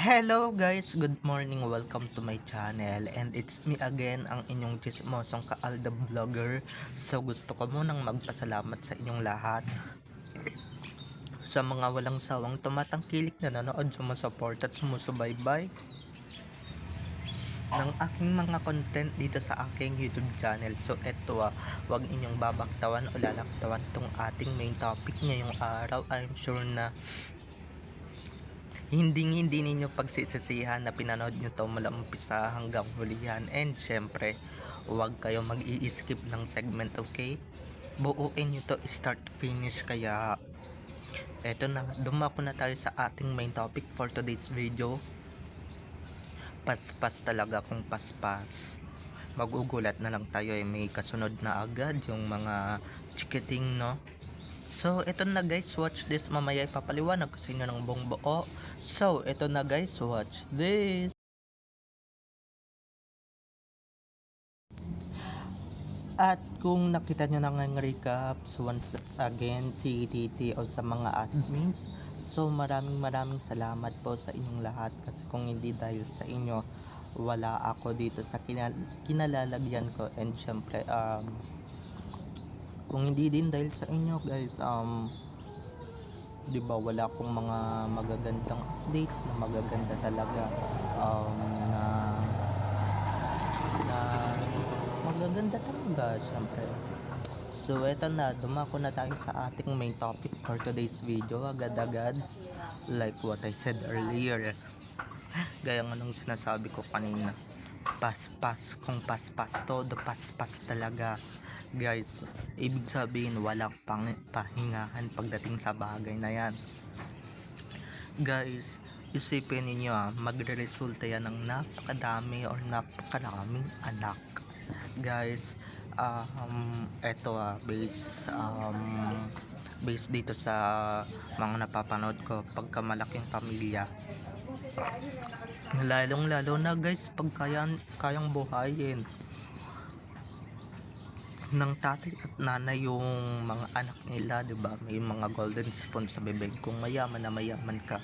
Hello guys, good morning, welcome to my channel and it's me again, ang inyong chismosong kaalda vlogger. So gusto ko munang magpasalamat sa inyong lahat sa mga walang sawang tumatangkilik na nanood, sumusuport at sumusubaybay ng aking mga content dito sa aking YouTube channel. So eto wag inyong babaktawan o lalaktawan tong ating main topic ngayong araw. I'm sure na hindi ninyo pagsisisihan na pinanood nyo to mula umpisa hanggang hulihan, and syempre huwag kayo mag-i-skip ng segment, okay? Buuin nyo to start to finish. Kaya eto na, dumako na tayo sa ating main topic for today's video. Paspas talaga, kung paspas magugulat na lang tayo, may kasunod na agad yung mga chikiting, no? So, eto na guys, watch this. Mamaya ipapaliwanag ko sa inyo ng buong buo. So, eto na guys, watch this. At kung nakita nyo na ng recaps once again si Titi o sa mga admins, so maraming salamat po sa inyong lahat, kasi kung hindi dahil sa inyo, wala ako dito sa kinalalagyan ko. And syempre, kung hindi din dahil sa inyo guys, di ba wala akong mga magagandang updates na magaganda talaga, na magaganda talaga syempre. So eto na, dumako na tayo sa ating main topic for today's video agad-agad, like what I said earlier. Gaya nga nung sinasabi ko kanina, paspas, kung paspas, todo paspas talaga guys. Ibig sabihin walang pahingahan pagdating sa bagay na yan guys. Isipin ninyo, magre-resulta yan ng napakadami or napakaraming anak guys. Eto based dito sa mga napapanood ko, pagka malaking pamilya, lalong lalo na guys pag kayang buhayin ng tatay at nanay yung mga anak nila, di ba? May mga golden spoon sa bibig. Kung mayaman na mayaman ka,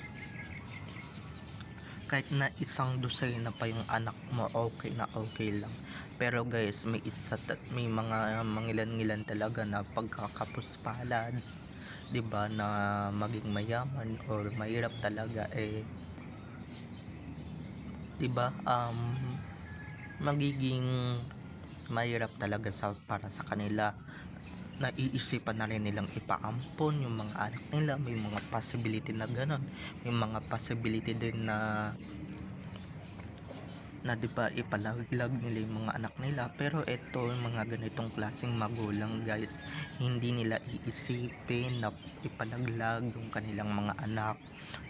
kahit na isang dosena pa yung anak mo, okay na okay lang. Pero guys, may mga mangilan-ngilan talaga na pagkakapuspalad, 'di ba, na maging mayaman or mahirap talaga, 'di ba, magiging mahirap talaga para sa kanila. Naiisipan na rin nilang ipaampon yung mga anak nila. May mga possibility na ganon, may mga possibility din na di ba ipalaglag nila yung mga anak nila. Pero eto, yung mga ganitong klaseng magulang guys, hindi nila iisipin na ipalaglag yung kanilang mga anak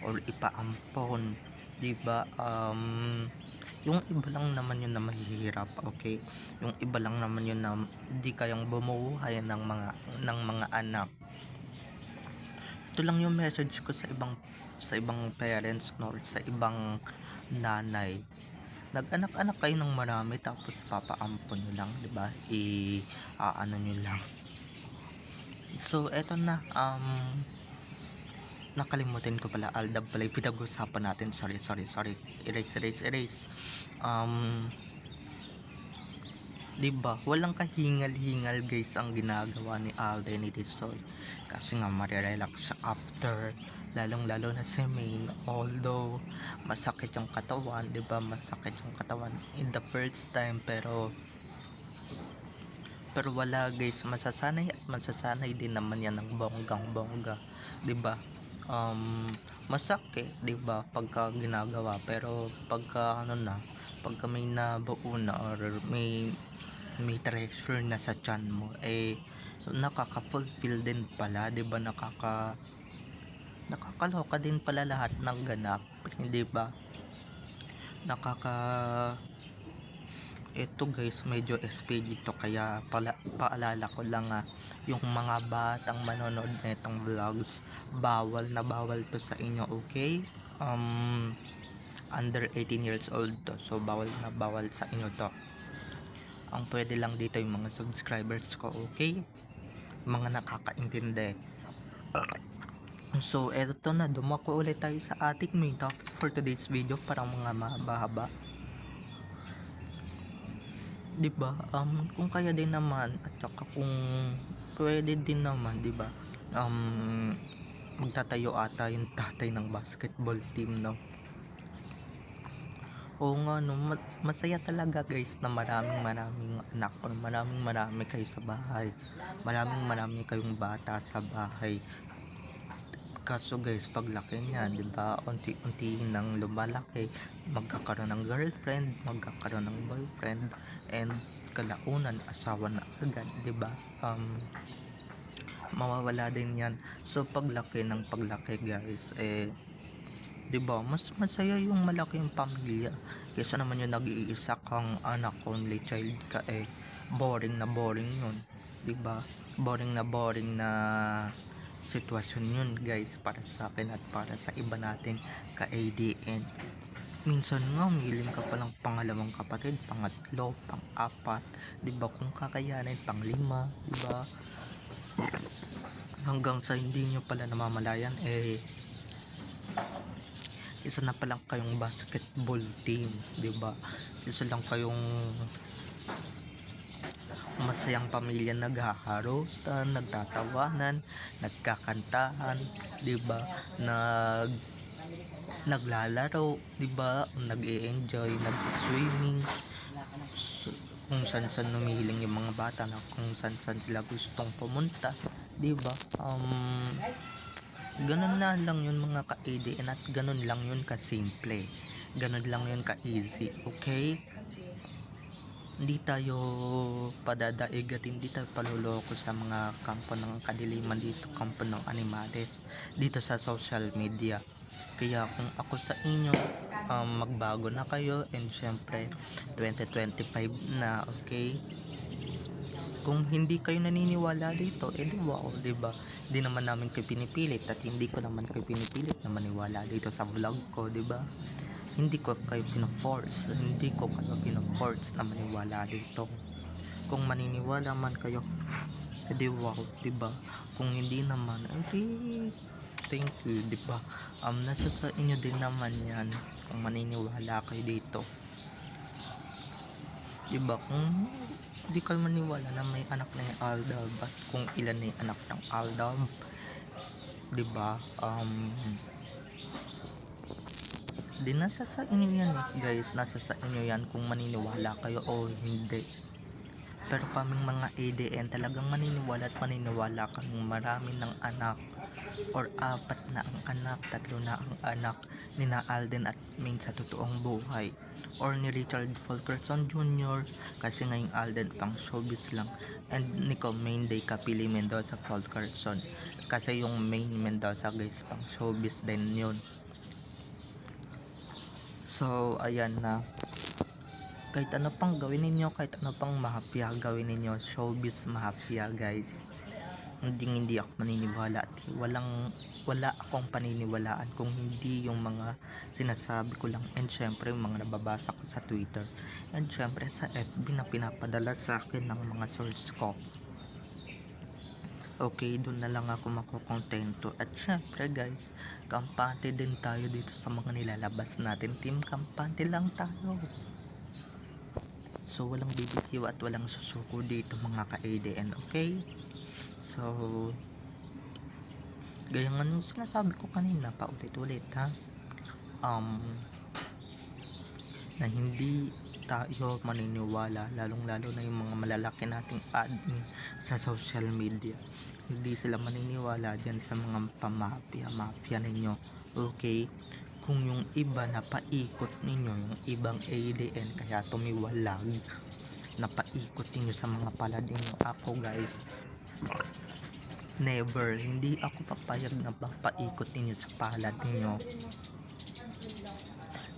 or ipaampon, di ba? Yung iba lang naman yun na mahihirap, okay? Yung iba lang naman yun na di kayang bumuhay ng mga anak. Ito lang yung message ko sa ibang parents, no, sa ibang nanay. Nag-anak-anak kayo ng marami tapos papaampon nyo lang, di ba? Ano nyo lang. So eto na, nakalimutan ko pala, aldab pala yung pinag-usapan natin. Sorry, erase. Diba, walang kahingal-hingal guys ang ginagawa ni Alden ni Tisoy, kasi nga marirelax after, lalong lalo na si Main. Although masakit yung katawan, diba, masakit yung katawan in the first time, pero wala guys, masasanay din naman yan ng bonggang-bongga, diba? Masakit, diba, pagka ginagawa, pero pagka pagka may nabuo na or may treasure na sa tiyan mo, nakaka-fulfill din pala, 'di ba? Nakakaloka din pala lahat ng ganap, hindi ba? Ito guys, medyo SPD to, kaya paalala ko lang, yung mga batang manonood na itong vlogs, bawal na bawal to sa inyo, okay? Under 18 years old to, so bawal na bawal sa inyo to. Ang pwede lang dito yung mga subscribers ko, okay? Mga nakakaintindi. So eto na, dumako ulit tayo sa ating main topic for today's video, parang mga mahaba-haba. 'Di ba? Kung kaya din naman at saka kung pwede din naman, 'di ba? Magtatayo ata yung tatay ng basketball team, no? Oo nga, no, masaya talaga guys na maraming anak, or maraming kayo sa bahay, maraming kayong bata sa bahay. Kaso guys, paglaki niyan, 'di ba, unti-unti nang lumalaki, magkakaroon ng girlfriend, magkakaroon ng boyfriend, and kalaunan asawa na agad, 'di ba? Mawawala din 'yan. So paglaki guys, 'di ba, mas masaya yung malaki yung pamilya kaysa naman yung nag-iisa kang anak, only child ka, boring yun, 'di ba? Boring na sitwasyon yun guys, para sa akin at para sa iba nating ka-ADN. Minsan nga umiling ka pa ng pangalawang kapatid, pangatlo, pang-apat, 'di ba, kung kakayanin pang-lima, 'di ba? Hanggang sa hindi nyo pala namamalayan, isa na palang kayong basketball team, 'di ba? Isa lang kayong masayang pamilya, naghaharutan, nagtatawanan, nagkakantahan, 'di ba? Naglalaro, 'di ba? Nag-e-enjoy, nag-swimming. So, kung saan humihiling yung mga bata, na kung saan sila gustong pumunta, 'di ba? Ganun na lang yun mga ka-ADN, at ganun lang yun ka-simple, ganun lang yun ka-easy, okay? Hindi tayo padadaig at hindi tayo paluloko sa mga kampo ng kadiliman dito, kampo ng animales dito sa social media. Kaya kung ako sa inyo, magbago na kayo, and syempre 2025 na, okay? Kung hindi kayo naniniwala dito, di wow, di ba? Di naman namin kayo pinipilit, at hindi ko naman kayo pinipilit na maniwala dito sa vlog ko, di ba? Hindi ko kayo pina-force na maniwala dito. Kung maniniwala man kayo, di wow, di ba? Kung hindi naman, thank you, di ba? Nasa sa inyo din naman yan kung maniniwala kayo dito, di ba? Kung di kayo maniwala na may anak na yung Aldab, at kung ilan na yung anak ng Aldab, di ba? Di nasa sa inyo yan guys, nasa sa inyo yan kung maniniwala kayo o hindi. Pero kaming mga ADN talagang maniniwala kang marami ng anak, or 4 na ang anak, 3 na ang anak ni na Alden at Main sa totoong buhay, or ni Richard Fulkerson Jr. kasi ngayong Alden pang showbiz lang, and ni Main Day Kapili Mendoza Fulkerson kasi yung Main Mendoza guys pang showbiz din yun. So ayan na, kahit ano pang gawin ninyo, kahit ano pang mafia gawin ninyo, showbiz mafia guys, hindi ako maniniwala, at wala akong paniniwalaan kung hindi yung mga sinasabi ko lang, and syempre yung mga nababasa ko sa Twitter, and syempre sa FB na pinapadala sa akin ng mga source ko. Okay, doon na lang ako makukontento. At syempre guys, kampante din tayo dito sa mga nilalabas natin. Team kampante lang tayo. So walang BBQ at walang susuko dito mga ka-ADN, okay? So gaya nga nung sinasabi ko kanina pa ulit ha, na hindi tayo maniniwala, lalong lalo na yung mga malalaki nating admin sa social media, hindi sila maniniwala dyan sa mga mafia ninyo, okay? Kung yung iba na paikot ninyo, yung ibang ADN kaya tumiwalag, na paikot ninyo sa mga palad ninyo, ako guys, never, hindi ako papayag na paikot ninyo sa palad ninyo.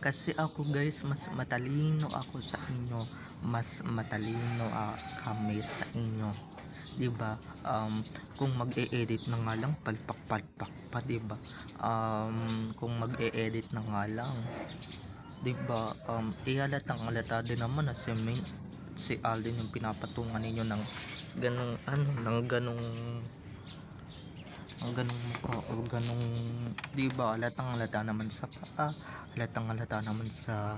Kasi ako guys, mas matalino ako sa inyo, mas matalino kami sa inyo, 'di ba? Kung mag-e-edit na nga lang, palpak pa, 'di ba? Kung mag-e-edit na nga lang, 'di ba? Halata din naman na si Alden yung pinapatungan ninyo ng ganong ang ganong mukha o ganong, 'di ba, halatang halata naman sa paa, halatang halata naman sa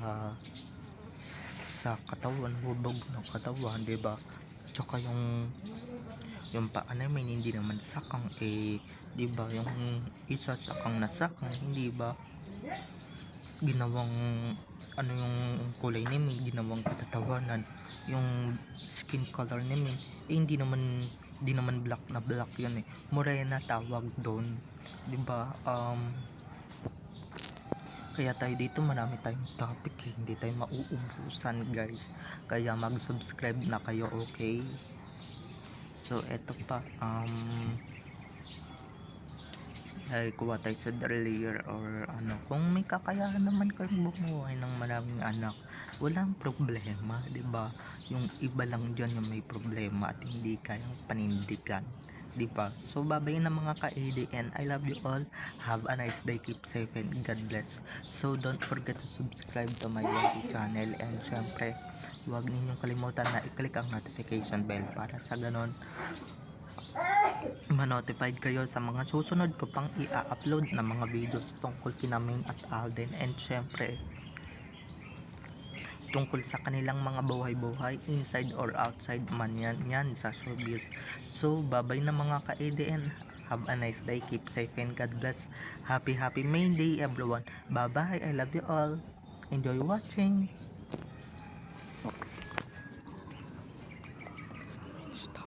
katawan, hubog ng katawan, 'di ba? Tsaka yung paa namin hindi naman sakang, 'di ba, yung isa sakang na sakang, hindi ba? Ginawang ano yung kulay namin, ginawang katatawanan, yung skin color namin, hindi naman black na black yun, morena tawag doon, 'di ba? Kaya tayo dito marami tayong topic, hindi tayo mauubusan guys, kaya mag-subscribe na kayo, okay? So eto pa, ay kuha tayo sa earlier or ano, kung may kakayahan naman kayong bumuhay ng maraming anak, walang problema, 'di ba? Yung iba lang diyan yung may problema at hindi kayang panindigan, 'di ba? So babay na mga ka-ADN, I love you all, have a nice day, keep safe and God bless. So don't forget to subscribe to my YouTube channel, and syempre huwag ninyong kalimutan na i-click ang notification bell para sa ganon ma-notified kayo sa mga susunod ko pang i-upload na mga videos tungkol kina Main at Alden, and syempre tungkol sa kanilang mga buhay-buhay inside or outside man yan sa showbiz. So babay na mga ka-ADN, have a nice day, keep safe and God bless. Happy Main Day everyone. Bye bye, I love you all, enjoy watching.